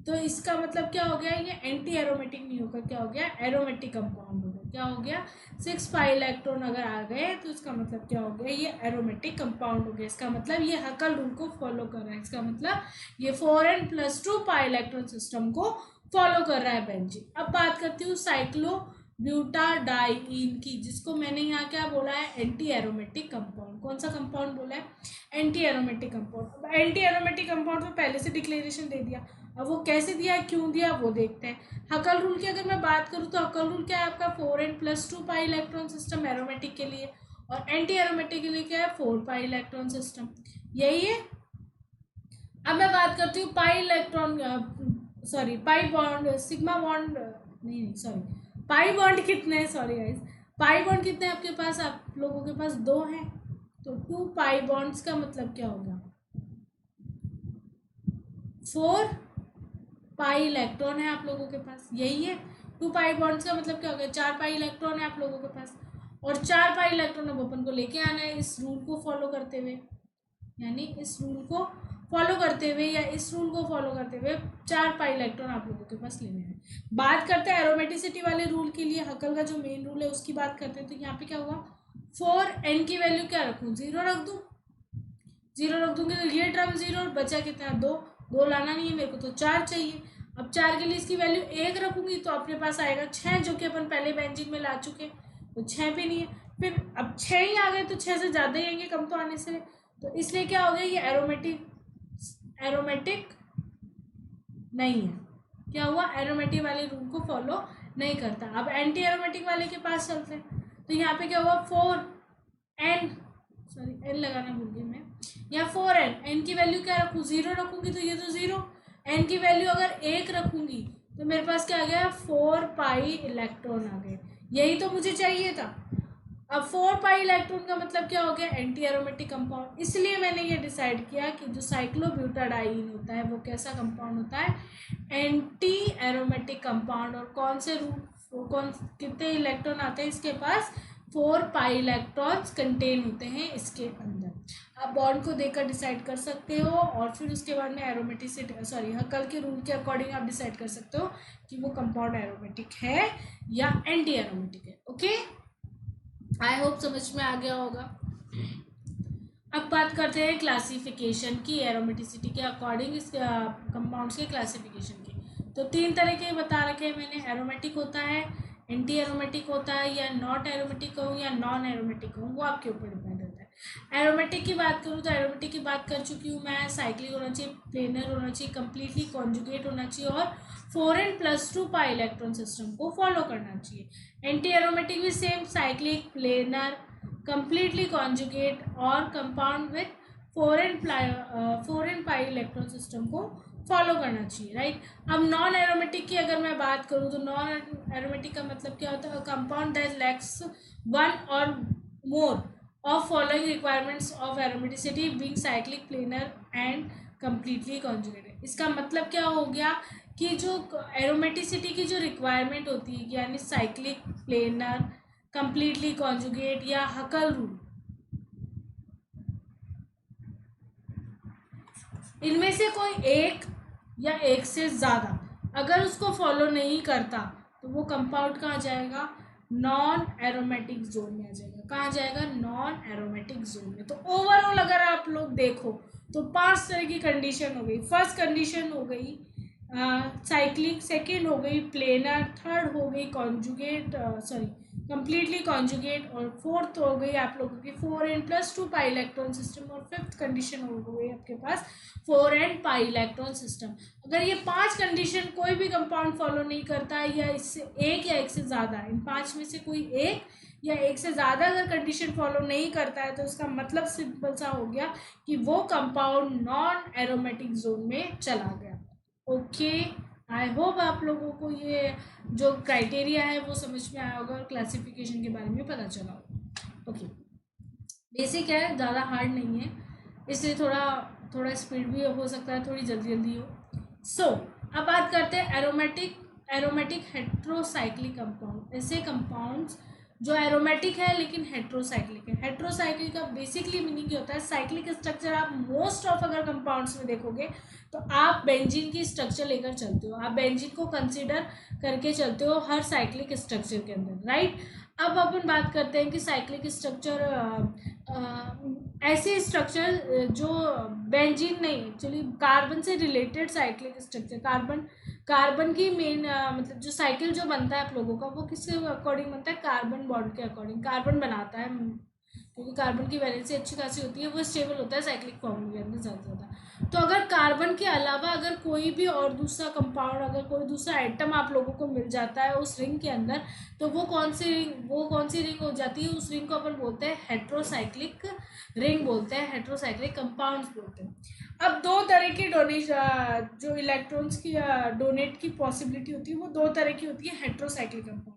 S1: तो इसका मतलब क्या हो गया, ये एंटी एरोमेटिक नहीं होगा, क्या हो गया, एरोमेटिक कंपाउंड हो गया। क्या हो गया, 6 पाई इलेक्ट्रॉन अगर आ गए तो इसका मतलब क्या हो गया, ये एरोमेटिक कंपाउंड हो गया। इसका मतलब ये हकल रूल को फॉलो कर रहा है, इसका मतलब ये 4n+2 पाई इलेक्ट्रॉन सिस्टम को फॉलो कर रहा है बेंजीन। अब बात करती हूँ साइक्लोब्यूटाडाइईन की, जिसको मैंने यहाँ क्या बोला है, एंटी एरोमेटिक कंपाउंड। कौन सा कंपाउंड बोला है, एंटी एरोमेटिक कंपाउंड। अब एंटी एरोमेटिक कंपाउंड में पहले से डिक्लेरेशन दे दिया, अब वो कैसे दिया है, क्यों दिया, वो देखते हैं। हकल रूल की अगर मैं बात करूँ तो हकल रूल क्या है आपका, 4n+2 पाई इलेक्ट्रॉन सिस्टम एरोमेटिक के लिए, और एंटी एरोमेटिक के लिए क्या है, 4 पाई इलेक्ट्रॉन सिस्टम, यही है। अब मैं बात करती हूँ pi electron, sorry pi bond, sigma bond नहीं सॉरी पाई बॉन्ड कितने हैं, सॉरी गाइस, पाई बॉन्ड कितने हैं आपके पास, आप लोगों के पास 2 हैं। तो 2 पाई बॉन्ड्स का मतलब क्या होगा, 4 पाई इलेक्ट्रॉन है आप लोगों के पास, यही है। 2 पाई बॉन्ड्स का मतलब क्या हो गया, 4 पाई इलेक्ट्रॉन है आप लोगों के पास, और 4 पाई इलेक्ट्रॉन अब अपन को लेके आना है इस रूल को फॉलो करते हुए, यानी इस रूल को फॉलो करते हुए या इस रूल को फॉलो करते हुए 4 पाई इलेक्ट्रॉन आप लोगों के पास लेने हैं। बात करते हैं एरोमेटिसिटी वाले रूल के लिए, हकल का जो मेन रूल है उसकी बात करते हैं। तो यहाँ पे क्या हुआ, 4n की वैल्यू क्या रखूँ, 0 रख दूँ, 0 रख दूँगी तो ये टर्म 0, और बचा कितना, 2 लाना नहीं है मेरे को, तो 4 चाहिए। अब 4 के लिए इसकी वैल्यू 1 रखूँगी तो अपने पास आएगा 6, जो कि अपन पहले बेंजीन में ला चुके, तो 6 भी नहीं है। फिर अब 6 ही आ गए तो 6 से ज़्यादा ही आएंगे, कम तो आने से, तो इसलिए क्या हो गया, ये एरोमेटिक नहीं है। क्या हुआ, एरोमेटिक वाले रूल को फॉलो नहीं करता। अब एंटी एरोमेटिक वाले के पास चलते हैं। तो यहाँ पे क्या हुआ, 4n, सॉरी एन लगाना भूल गई मैं, यहाँ 4n, एन की वैल्यू क्या रखूँ, 0 रखूँगी तो ये तो 0, एन की वैल्यू अगर 1 रखूँगी तो मेरे पास क्या आ गया, 4 पाई इलेक्ट्रॉन आ गए, यही तो मुझे चाहिए था। अब 4 पाई इलेक्ट्रॉन का मतलब क्या हो गया, एंटी एरोमेटिक कंपाउंड। इसलिए मैंने ये डिसाइड किया कि जो साइक्लोब्यूटाडाइन होता है वो कैसा कंपाउंड होता है, एंटी एरोमेटिक कंपाउंड। और कौन से कौन कितने इलेक्ट्रॉन आते हैं इसके पास, 4 पाई इलेक्ट्रॉन्स कंटेन होते हैं इसके अंदर। आप बॉन्ड को देखकर डिसाइड कर सकते हो और फिर उसके बाद में एरोमेटिसिटी, सॉरी हकल के रूल के अकॉर्डिंग आप डिसाइड कर सकते हो कि वो कंपाउंड एरोमेटिक है या एंटी एरोमेटिक है। ओके, आई होप समझ में आ गया होगा। अब बात करते हैं क्लासिफिकेशन की, एरोमेटिसिटी के अकॉर्डिंग इस कंपाउंड्स के क्लासिफिकेशन की। तो 3 तरह के बता रखे हैं मैंने, एरोमेटिक होता है, एंटी एरोमेटिक होता है, या नॉट एरोमेटिक कहूँ या नॉन एरोमेटिक कहूँ, वो आपके ऊपर डिपेंड होता है। एरोमेटिक की बात करूँ तो एरोमेटिक की बात कर चुकी हूँ मैं, साइक्लिक होना चाहिए, प्लेनर होना चाहिए, कम्प्लीटली कॉन्जुगेट होना चाहिए और 4n+2 पाई इलेक्ट्रॉन सिस्टम को फॉलो करना चाहिए। एंटी एरोमेटिक भी same, cyclic, planar, completely conjugate और compound with 4n pi electron system को फॉलो करना चाहिए, राइट। अब नॉन एरोमेटिक की अगर मैं बात करूँ तो नॉन एरोमेटिक का मतलब क्या होता है, कंपाउंड दैट लैक्स वन और more of following requirements of aromaticity being cyclic, planar and completely conjugated. इसका मतलब क्या हो गया कि जो एरोमेटिसिटी की जो रिक्वायरमेंट होती है, यानी साइक्लिक, प्लेनर, कंप्लीटली कॉन्जुगेट या हकल रूल, इनमें से कोई एक या एक से ज़्यादा अगर उसको फॉलो नहीं करता तो वो कंपाउंड कहाँ जाएगा, नॉन एरोमेटिक जोन में आ जाएगा। कहाँ जाएगा, नॉन एरोमेटिक जोन में। तो ओवरऑल अगर आप लोग देखो तो 5 तरह की कंडीशन हो गई। फर्स्ट कंडीशन हो गई साइक्लिक, सेकेंड हो गई प्लेनर, थर्ड हो गई कॉन्जुगेट, सॉरी कंप्लीटली कॉन्जुगेट, और फोर्थ हो गई आप लोगों की 4n+2 पाई इलेक्ट्रॉन सिस्टम, और फिफ्थ कंडीशन हो गई आपके पास 4n पाई इलेक्ट्रॉन सिस्टम। अगर ये 5 कंडीशन कोई भी कंपाउंड फॉलो नहीं करता है, या इससे एक या एक से ज़्यादा, इन 5 में से कोई एक या एक से ज़्यादा अगर कंडीशन फॉलो नहीं करता है, तो इसका मतलब सिंपल सा हो गया कि वो कंपाउंड नॉन एरोमेटिक जोन में चला गया। ओके, आई होप आप लोगों को ये जो क्राइटेरिया है वो समझ में आया होगा और क्लासिफिकेशन के बारे में पता चला होगा। ओके, बेसिक है, ज़्यादा हार्ड नहीं है, इसलिए थोड़ा स्पीड भी हो सकता है, थोड़ी जल्दी जल्दी हो। सो अब बात करते हैं एरोमेटिक हेट्रोसाइक्लिक कंपाउंड। ऐसे कंपाउंड्स जो एरोमेटिक है लेकिन हेट्रोसाइक्लिक है। हेट्रोसाइक्लिक का बेसिकली मीनिंग क्या होता है, साइक्लिक स्ट्रक्चर आप मोस्ट ऑफ अगर कंपाउंड्स में देखोगे तो आप बेंजीन की स्ट्रक्चर लेकर चलते हो, आप बेंजीन को कंसिडर करके चलते हो हर साइक्लिक स्ट्रक्चर के अंदर, राइट। अब अपन बात करते हैं कि साइक्लिक स्ट्रक्चर ऐसे स्ट्रक्चर जो बेंजीन नहीं, एक्चुअली कार्बन से रिलेटेड साइक्लिक स्ट्रक्चर, कार्बन की मेन मतलब जो साइकिल जो बनता है आप लोगों का, वो किसके अकॉर्डिंग बनता है, कार्बन बॉन्ड के अकॉर्डिंग कार्बन बनाता है, क्योंकि कार्बन की वैलेंसी अच्छी खासी होती है, वो स्टेबल होता है साइक्लिक फॉर्म के अंदर ज़्यादा से ज़्यादा। तो अगर कार्बन के अलावा अगर कोई भी और दूसरा कंपाउंड, अगर कोई दूसरा आइटम आप लोगों को मिल जाता है उस रिंग के अंदर, तो वो कौन सी रिंग हो जाती है, उस रिंग को अपन बोलते हैं हेट्रोसाइक्लिक रिंग बोलते हैं, हेट्रोसाइक्लिक कंपाउंड्स बोलते हैं। अब 2 तरह की डोनेशन जो इलेक्ट्रॉन्स की डोनेट की पॉसिबिलिटी होती है, वो 2 तरह की होती है हेट्रोसाइक्लिक कंपाउंड में।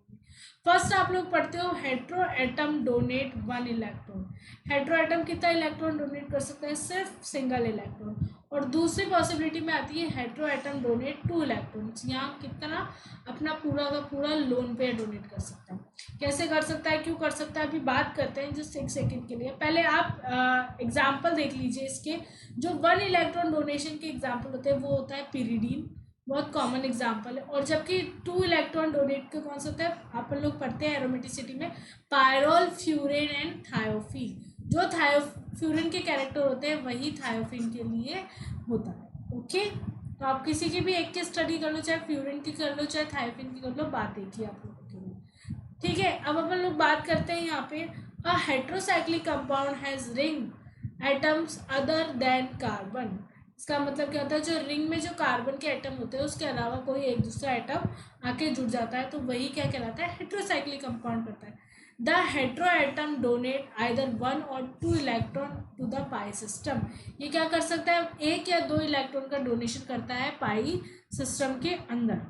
S1: फर्स्ट आप लोग पढ़ते हो hetero atom donate 1 electron. Hetero atom कितना इलेक्ट्रॉन डोनेट कर सकता है, सिर्फ सिंगल इलेक्ट्रॉन। और दूसरी पॉसिबिलिटी में आती है हेट्रो एटम डोनेट 2 इलेक्ट्रॉन्स। यहाँ कितना अपना पूरा का पूरा लोन पेयर डोनेट कर सकता है। कैसे कर सकता है, क्यों कर सकता है, अभी बात करते हैं जस्ट 1 सेकेंड के लिए। पहले आप एग्जाम्पल देख लीजिए इसके। जो 1 इलेक्ट्रॉन डोनेशन के एग्जाम्पल होते हैं वो होता है पिरिडीन, बहुत कॉमन एग्जाम्पल है। और जबकि 2 इलेक्ट्रॉन डोनेट का कौन सा होता है, अपन लोग पढ़ते हैं एरोमेटिसिटी में, पायरोल, फ्यूरेन एंड थायोफीन। जो थायोफ्यूरिन के कैरेक्टर होते हैं वही थायोफिन के लिए होता है। ओके, तो आप किसी की भी एक की स्टडी कर लो, चाहे फ्यूरिन की कर लो चाहे थायोफिन की कर लो, बात एक ही आप लोगों के लिए। ठीक है, अब अपन लोग बात करते हैं यहाँ पे, a heterocyclic compound has ring atoms other than carbon. इसका मतलब क्या होता है, जो रिंग में जो कार्बन के एटम होते हैं उसके अलावा कोई एक दूसरा एटम आके जुड़ जाता है, तो वही क्या कहलाता है, हेट्रोसाइक्लिक कंपाउंड करता है। The hetero atom donate either 1 और 2 electron to the pi system. ये क्या कर सकता है, 1 या 2 इलेक्ट्रॉन का डोनेशन करता है पाई सिस्टम के अंदर,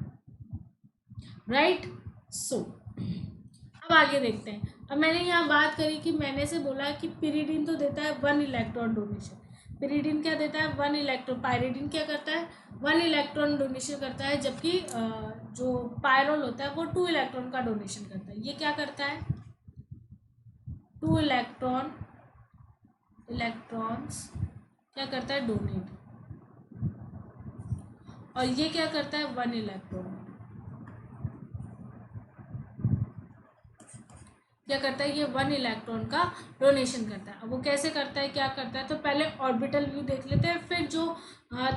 S1: राइट। सो अब आगे देखते हैं। अब मैंने यहाँ बात करी कि मैंने से बोला कि पिरिडीन तो देता है 1 इलेक्ट्रॉन डोनेशन, पिरिडीन क्या देता है 1 इलेक्ट्रॉन, पायरिडीन क्या करता है 1 इलेक्ट्रॉन डोनेशन करता है, जबकि जो पायरोल होता है वो 2 इलेक्ट्रॉन का डोनेशन करता है। ये क्या करता है 2 इलेक्ट्रॉन्स क्या करता है डोनेट, और ये क्या करता है 1 इलेक्ट्रॉन क्या करता है, ये 1 इलेक्ट्रॉन का डोनेशन करता है। अब वो कैसे करता है, क्या करता है, तो पहले ऑर्बिटल व्यू देख लेते हैं, फिर जो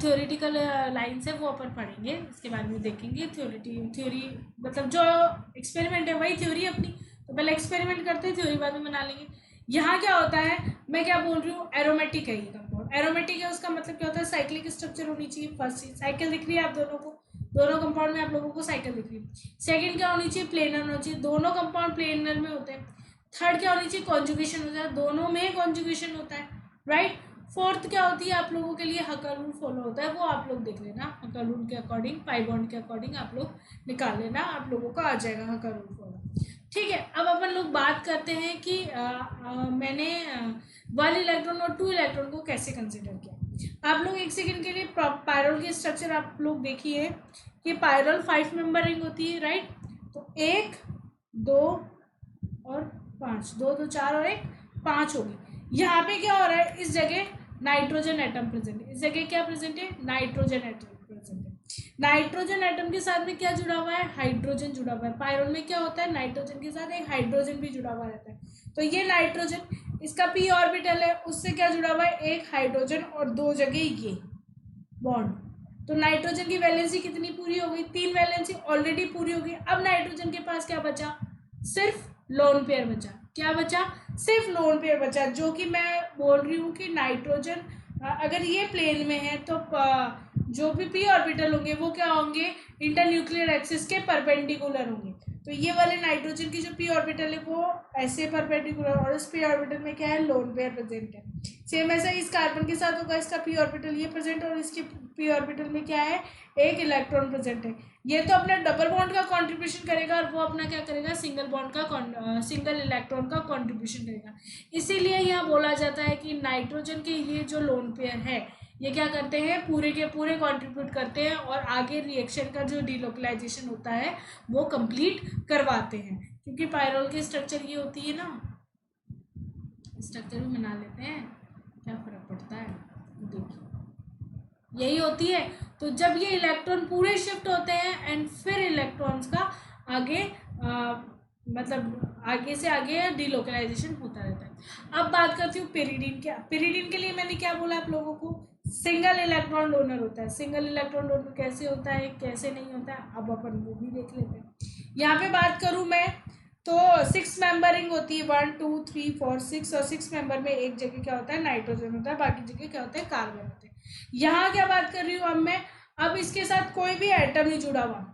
S1: थ्योरेटिकल लाइन्स है वो अपन पढ़ेंगे, इसके बारे में देखेंगे। थ्योरी मतलब जो एक्सपेरिमेंट है वही थ्योरी अपनी, तो पहले एक्सपेरिमेंट करते हैं, थ्योरी बाद में बना लेंगे। यहाँ क्या होता है, मैं क्या बोल रही हूँ, एरोमेटिक है ये कंपाउंड, एरोमेटिक है उसका मतलब क्या होता है, साइक्लिक स्ट्रक्चर होनी चाहिए। फर्स्ट चीज साइकिल दिख रही है आप दोनों को, दोनों कंपाउंड में आप लोगों को साइकिल दिख रही है। सेकंड क्या होनी चाहिए, प्लेनर होना चाहिए, दोनों कंपाउंड प्लेनर में होते हैं। थर्ड क्या होनी चाहिए, कॉन्जुगेशन होता है, दोनों में कॉन्जुगेशन होता है, राइट। फोर्थ क्या होती है आप लोगों के लिए, हकर रूल फॉलो होता है, वो आप लोग देख लेना, हकर रूल के अकॉर्डिंग, पाई बॉन्ड के अकॉर्डिंग आप लोग निकाल लेना, आप लोगों को आ जाएगा हकर रूल फॉलो। ठीक है, अब अपन लोग बात करते हैं कि मैंने 1 इलेक्ट्रॉन और 2 इलेक्ट्रॉन को कैसे कंसिडर किया। आप लोग एक सेकेंड के लिए पायरोल की स्ट्रक्चर आप लोग देखिए कि पायरोल 5 मेंबर रिंग होती है, राइट। तो 1 2 और 5, 2 2 4 और 1 5 होगी। यहाँ पे क्या हो रहा है, इस जगह नाइट्रोजन एटम प्रेजेंट है, इस जगह क्या प्रेजेंट है, नाइट्रोजन एटम प्रेजेंट है। नाइट्रोजन एटम के साथ में क्या जुड़ा हुआ है, हाइड्रोजन जुड़ा हुआ है। पायरोल में क्या होता है, नाइट्रोजन के साथ एक हाइड्रोजन भी जुड़ा हुआ रहता है। तो ये नाइट्रोजन, इसका पी ऑर्बिटल है, उससे क्या जुड़ा हुआ है, एक हाइड्रोजन और 2 जगह ये बॉन्ड। तो नाइट्रोजन की वैलेंसी कितनी पूरी हो गई, 3 वैलेंसी ऑलरेडी पूरी हो गई। अब नाइट्रोजन के पास क्या बचा, सिर्फ लोन पेयर बचा। क्या बचा, सिर्फ लोन पेयर बचा, जो कि मैं बोल रही हूँ कि नाइट्रोजन अगर ये प्लेन में है तो जो भी पी ऑर्बिटल होंगे वो क्या होंगे, इंटरन्यूक्लियर एक्सिस के परपेंडिकुलर होंगे। तो ये वाले नाइट्रोजन की जो पी ऑर्बिटल है वो ऐसे परपेंडिकुलर, और इस पी ऑर्बिटल में क्या है, लोन पेयर प्रेजेंट है। सेम ऐसा इस कार्बन के साथ होगा, इसका पी ऑर्बिटल ये प्रेजेंट है और इसके पी ऑर्बिटल में क्या है, एक इलेक्ट्रॉन प्रेजेंट है। ये तो अपने डबल बॉन्ड का कंट्रीब्यूशन करेगा और वो अपना क्या करेगा, सिंगल बॉन्ड का सिंगल इलेक्ट्रॉन का कंट्रीब्यूशन करेगा। इसीलिए यह बोला जाता है कि नाइट्रोजन के ये जो लोन पेयर है ये क्या करते हैं, पूरे के पूरे कंट्रीब्यूट करते हैं और आगे रिएक्शन का जो डिलोकलाइजेशन होता है वो कंप्लीट करवाते हैं। क्योंकि पायरोल की स्ट्रक्चर ये होती है ना, स्ट्रक्चर भी बना लेते हैं, क्या फर्क पड़ता है, देखिए यही होती है। तो जब ये इलेक्ट्रॉन पूरे शिफ्ट होते हैं एंड फिर इलेक्ट्रॉन्स का आगे मतलब आगे से आगे डिलोकलाइजेशन होता रहता है। अब बात करती हूँ पेरिडीन। क्या पेरिडीन के लिए मैंने क्या बोला आप लोगों को, सिंगल इलेक्ट्रॉन डोनर होता है। सिंगल इलेक्ट्रॉन डोनर कैसे होता है, कैसे नहीं होता है, अब अपन वो भी देख लेते हैं। यहाँ पे बात करूँ मैं तो 6 मेंबर रिंग होती है, 1 2 3 4 6, और 6 मेंबर में एक जगह क्या होता है, नाइट्रोजन होता है, बाकी जगह क्या होता है, कार्बन होते हैं। यहाँ क्या बात कर रही हूँ अब मैं, अब इसके साथ कोई भी एटम नहीं जुड़ा हुआ,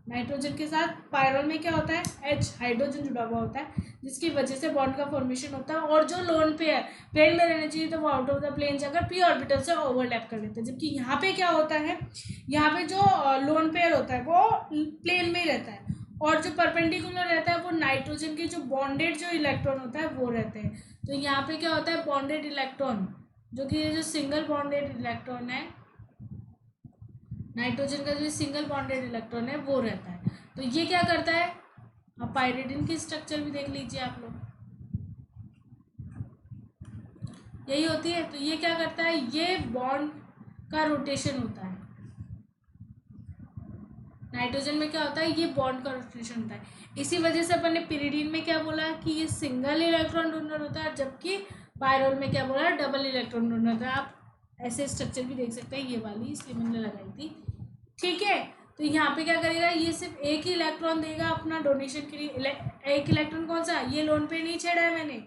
S1: नाइट्रोजन के साथ पायरोल में क्या होता है, H हाइड्रोजन जुड़ा हुआ होता है, जिसकी वजह से बॉन्ड का फॉर्मेशन होता है। और जो लोन पेयर प्लेन में रहना चाहिए तो वो आउट ऑफ द प्लेन जाकर पी ऑर्बिटल से ओवरलैप कर लेते हैं। जबकि यहाँ पे क्या होता है, यहाँ पे जो लोन पेयर होता है वो प्लेन में ही रहता है, और जो परपेंडिकुलर रहता है वो नाइट्रोजन के जो बॉन्डेड जो इलेक्ट्रॉन होता है वो रहते हैं। तो यहाँ पे क्या होता है, बॉन्डेड इलेक्ट्रॉन, जो कि ये जो सिंगल बॉन्डेड इलेक्ट्रॉन है, नाइट्रोजन का जो सिंगल बॉन्डेड इलेक्ट्रॉन है वो रहता है। तो ये क्या करता है, अब पायरिडिन की स्ट्रक्चर भी देख लीजिए आप लोग, यही होती है। तो ये क्या करता है, ये बॉन्ड का रोटेशन होता है, नाइट्रोजन में क्या होता है, ये बॉन्ड का रोटेशन होता है। इसी वजह से अपन ने पिरिडीन में क्या बोला कि ये सिंगल इलेक्ट्रॉन डोनर होता है, जबकि पायरोल में क्या बोला, डबल इलेक्ट्रॉन डोनर होता है। आप ऐसे स्ट्रक्चर भी देख सकते हैं, ये वाली इसलिए मैंने लगाई थी, ठीक है। तो यहाँ पे क्या करेगा, ये सिर्फ एक ही इलेक्ट्रॉन देगा अपना डोनेशन के लिए। एक इलेक्ट्रॉन कौन सा, ये लोन पे नहीं छेड़ा है मैंने,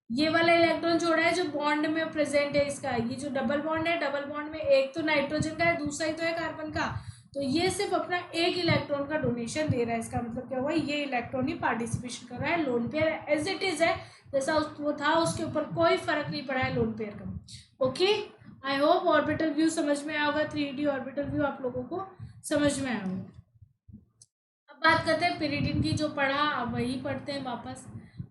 S1: ये वाला इलेक्ट्रॉन छोड़ा है जो बॉन्ड में प्रेजेंट है इसका। ये जो डबल बॉन्ड है, डबल बॉन्ड में एक तो नाइट्रोजन का है, दूसरा ही तो है कार्बन का। तो ये सिर्फ अपना एक इलेक्ट्रॉन का डोनेशन दे रहा है। इसका मतलब क्या हुआ, ये इलेक्ट्रॉन ही पार्टिसिपेशन कर रहा है, lone pair as it is है जैसा वो था, उसके ऊपर कोई फर्क नहीं पड़ा है लोन पेयर का। Okay, I hope orbital view समझ में आया होगा, 3D ऑर्बिटल व्यू आप लोगों को समझ में आया होगा। अब बात करते हैं पिरिडिन की, जो पढ़ा अब वही पढ़ते हैं वापस।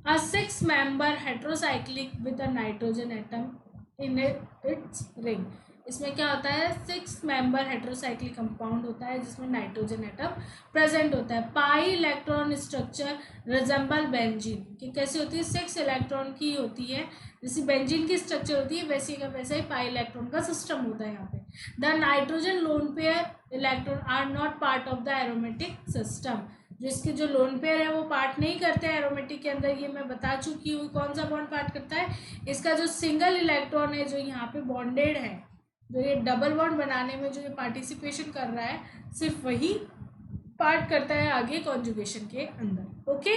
S1: A six-member heterocyclic with a nitrogen atom in its ring. इसमें क्या होता है, 6 member हेट्रोसाइक्लिक कंपाउंड होता है जिसमें नाइट्रोजन एटम प्रेजेंट होता है. Pi electron structure resemble benzene, कि कैसी होती है, 6 इलेक्ट्रॉन की होती है, जैसे बेंजीन की स्ट्रक्चर होती है वैसे का वैसा ही पाई इलेक्ट्रॉन का सिस्टम होता है यहाँ पे. The nitrogen lone pair electron are not part of the aromatic system. जिसके जो लोन पेयर है वो पार्ट नहीं करते हैं एरोमेटिक के अंदर, ये मैं बता चुकी हूँ. कौन सा बॉन्ड पार्ट करता है, इसका जो सिंगल इलेक्ट्रॉन है जो यहाँ पे बॉन्डेड है, जो ये डबल बॉन्ड बनाने में जो ये पार्टिसिपेशन कर रहा है, सिर्फ वही पार्ट करता है आगे कॉन्जुगेशन के अंदर. ओके,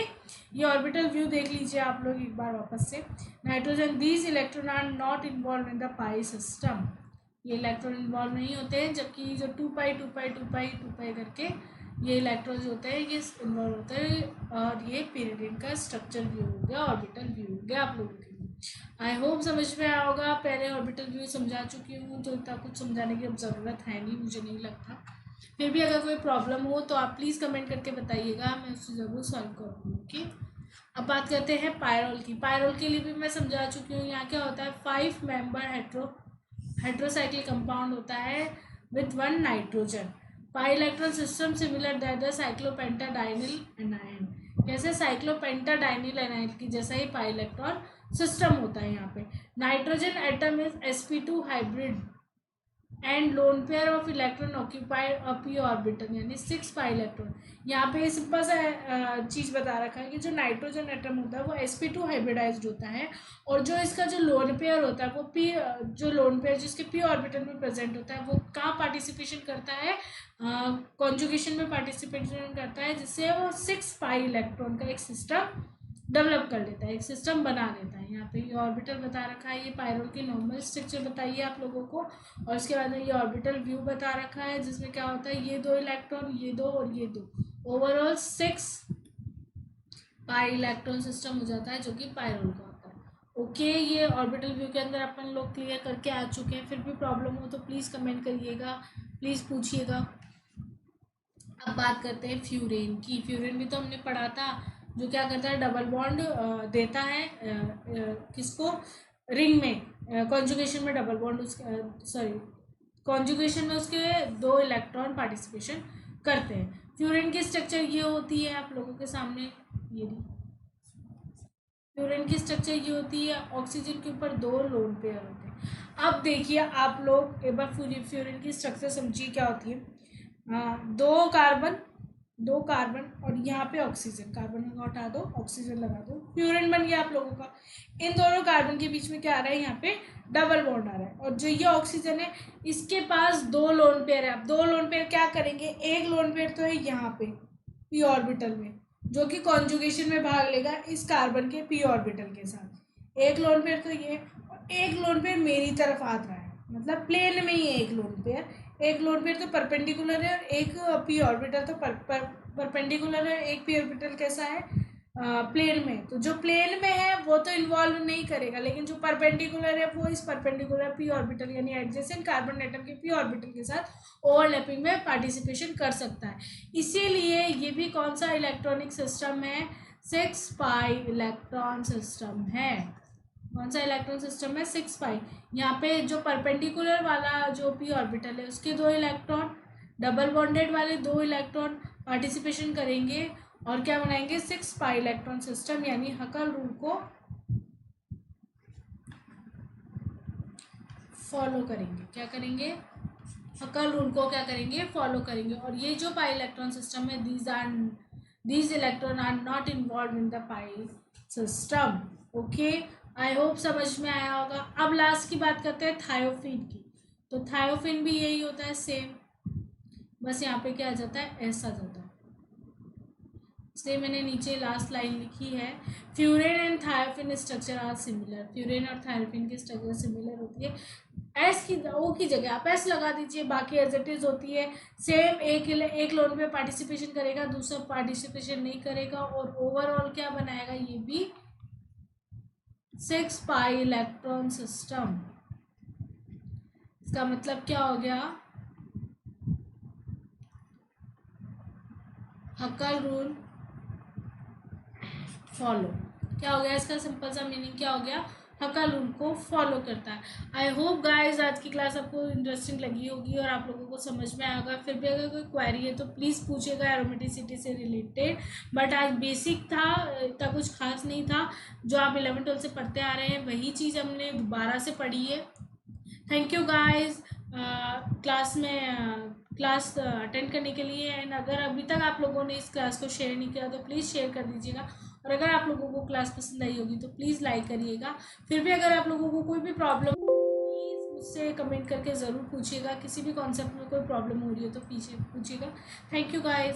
S1: ये ऑर्बिटल व्यू देख लीजिए आप लोग एक बार वापस से. Nitrogen, these electron are not involve in the pi system. ये इलेक्ट्रॉन इन्वॉल्व नहीं होते हैं, जबकि जो 2 पाई 2 पाई 2 पाई 2 पाई करके ये इलेक्ट्रॉन्स होते हैं ये इन्वॉल्व होते हैं. और ये पीरियड का स्ट्रक्चर व्यू हो गया, ऑर्बिटल व्यू हो गया आप लोगों के लिए. आई होप समझ में आया होगा. पहले ऑर्बिटल व्यू समझा चुकी हूँ तो इतना कुछ समझाने की अब ज़रूरत है नहीं, मुझे नहीं लगता. फिर भी अगर कोई प्रॉब्लम हो तो आप प्लीज़ कमेंट करके बताइएगा, मैं उससे ज़रूर सॉल्व करूँगी. ओके, अब बात करते हैं पायरोल की. पायरोल के लिए भी मैं समझा चुकी हूँ. यहाँ क्या होता है, 5 member हेट्रोसाइक्लिक कंपाउंड होता है with 1 nitrogen. Pi electron system similar that the cyclopentadienyl anion. कैसे, साइक्लोपेंटाडाइनिल एनायन की जैसा ही पाई इलेक्ट्रॉन सिस्टम होता है यहाँ पे. Nitrogen atom is sp2 hybrid and lone pair of electron occupied a P orbital, यानी 6 पाई इलेक्ट्रॉन. यहाँ पे सिंपल सा चीज़ बता रखा है कि जो नाइट्रोजन एटम होता है वो sp2 हाइब्रिडाइज्ड होता है, और जो इसका जो लोन पेयर होता है वो पी, जो लोन पेयर जिसके पी ऑर्बिटल में प्रेजेंट होता है वो कहाँ पार्टिसिपेशन करता है, कॉन्जुगेशन में पार्टिसिपेशन करता है, जिससे वो 6 पाई इलेक्ट्रॉन का एक सिस्टम डेवलप कर लेता है, एक सिस्टम बना लेता है. यहाँ पे ये ऑर्बिटल बता रखा है, ये पायरोल की नॉर्मल स्ट्रक्चर बताइए आप लोगों को, और उसके बाद में ये ऑर्बिटल व्यू बता रखा है जिसमें क्या होता है, ये 2 इलेक्ट्रॉन, ये 2 और ये 2, ओवरऑल 6 पाई इलेक्ट्रॉन सिस्टम हो जाता है जो कि पायरोल का होता है. ओके, ये ऑर्बिटल व्यू के अंदर अपन लोग क्लियर करके आ चुके हैं. फिर भी प्रॉब्लम हो तो प्लीज़ कमेंट करिएगा, प्लीज़ पूछिएगा. अब बात करते हैं फ्यूरेन की. फ्यूरेन भी तो हमने पढ़ा था, जो क्या करता है, डबल बॉन्ड देता है किसको, रिंग में, कॉन्जुगेशन में डबल बॉन्ड उसके, सॉरी, कॉन्जुगेशन में उसके 2 इलेक्ट्रॉन पार्टिसिपेशन करते हैं. फ्यूरेन की स्ट्रक्चर ये होती है आप लोगों के सामने, ये फ्यूरेन की स्ट्रक्चर ये होती है. ऑक्सीजन के ऊपर 2 लोन पेयर होते हैं. अब देखिए आप लोग एक बार फ्यूरेन की स्ट्रक्चर समझिए क्या होती है. 2 कार्बन और यहाँ पे ऑक्सीजन, कार्बन को हटा दो, ऑक्सीजन लगा दो, फ्यूरेन बन गया आप लोगों का. इन दोनों कार्बन के बीच में क्या आ रहा है, यहाँ पे डबल बॉन्ड आ रहा है, और जो ये ऑक्सीजन है इसके पास 2 लोन पेयर है. अब 2 लोन पेयर क्या करेंगे, एक लोन पेयर तो है यहाँ पे पी ऑर्बिटल में, जो कि कॉन्जुगेशन में भाग लेगा इस कार्बन के पी ऑर्बिटल के साथ. एक लोन पेयर तो ये, और एक लोन पेयर मेरी तरफ आ रहा है, मतलब प्लेन में ही एक लोन पेयर. एक लोन पेयर तो परपेंडिकुलर है और एक पी ऑर्बिटल तो परपेंडिकुलर है. एक पी ऑर्बिटल कैसा है, प्लेन में. तो जो प्लेन में है वो तो इन्वॉल्व नहीं करेगा, लेकिन जो परपेंडिकुलर है वो इस परपेंडिकुलर पी ऑर्बिटल यानी एडजेसेंट कार्बन एटम के पी ऑर्बिटल के साथ ओवरलैपिंग में पार्टिसिपेशन कर सकता है. इसीलिए ये भी कौन सा इलेक्ट्रॉनिक सिस्टम है, 6 पाई इलेक्ट्रॉन सिस्टम है. कौन सा इलेक्ट्रॉन सिस्टम है, 6 पाई. यहाँ पे जो परपेंडिकुलर वाला जो पी ऑर्बिटल है उसके 2 इलेक्ट्रॉन, डबल बॉन्डेड वाले 2 इलेक्ट्रॉन पार्टिसिपेशन करेंगे और क्या बनाएंगे, 6 पाई इलेक्ट्रॉन सिस्टम, यानी हकल रूल को फॉलो करेंगे. क्या करेंगे, हकल रूल को क्या करेंगे, फॉलो करेंगे. और ये जो पाई इलेक्ट्रॉन सिस्टम है, these electron are not involve in the pi system. Okay, I hope समझ में आया होगा. अब लास्ट की बात करते हैं थायोफिन की. तो थायोफिन भी यही होता है सेम, बस यहाँ पे क्या आ जाता है, ऐसा जाता है. इसलिए मैंने नीचे लास्ट लाइन लिखी है, furan and thiophene structure are similar. Furan और थायोफिन की स्ट्रक्चर सिमिलर होती है. एस की ओ की जगह आप एस लगा दीजिए, बाकी एज इट इज होती है सेम. एक लोन पे पार्टिसिपेशन करेगा, दूसरा पार्टिसिपेशन नहीं करेगा, और ओवरऑल क्या बनाएगा, ये भी 6 पाई इलेक्ट्रॉन सिस्टम. इसका मतलब क्या हो गया, हकल रूल फॉलो. क्या हो गया इसका सिंपल सा मीनिंग, क्या हो गया, हकल उनको फॉलो करता है। आई होप गाइज आज की क्लास आपको इंटरेस्टिंग लगी होगी और आप लोगों को समझ में आएगा। फिर भी अगर कोई क्वेरी है तो प्लीज़ पूछेगा एरोमेटिसिटी से रिलेटेड। बट आज बेसिक था, इतना कुछ खास नहीं था। जो आप 11th-12 से पढ़ते आ रहे हैं वही चीज़ हमने दोबारा से पढ़ी है। Thank you guys class attend करने के लिए। एंड अगर अभी तक आप लोगों ने इस क्लास को शेयर नहीं किया तो प्लीज़ शेयर कर दीजिएगा। और अगर आप लोगों को क्लास पसंद आई होगी तो प्लीज़ लाइक करिएगा। फिर भी अगर आप लोगों को कोई भी प्रॉब्लम प्लीज़ मुझसे कमेंट करके ज़रूर पूछिएगा। किसी भी कॉन्सेप्ट में कोई प्रॉब्लम हो रही हो तो पीछे पूछिएगा। Thank you guys.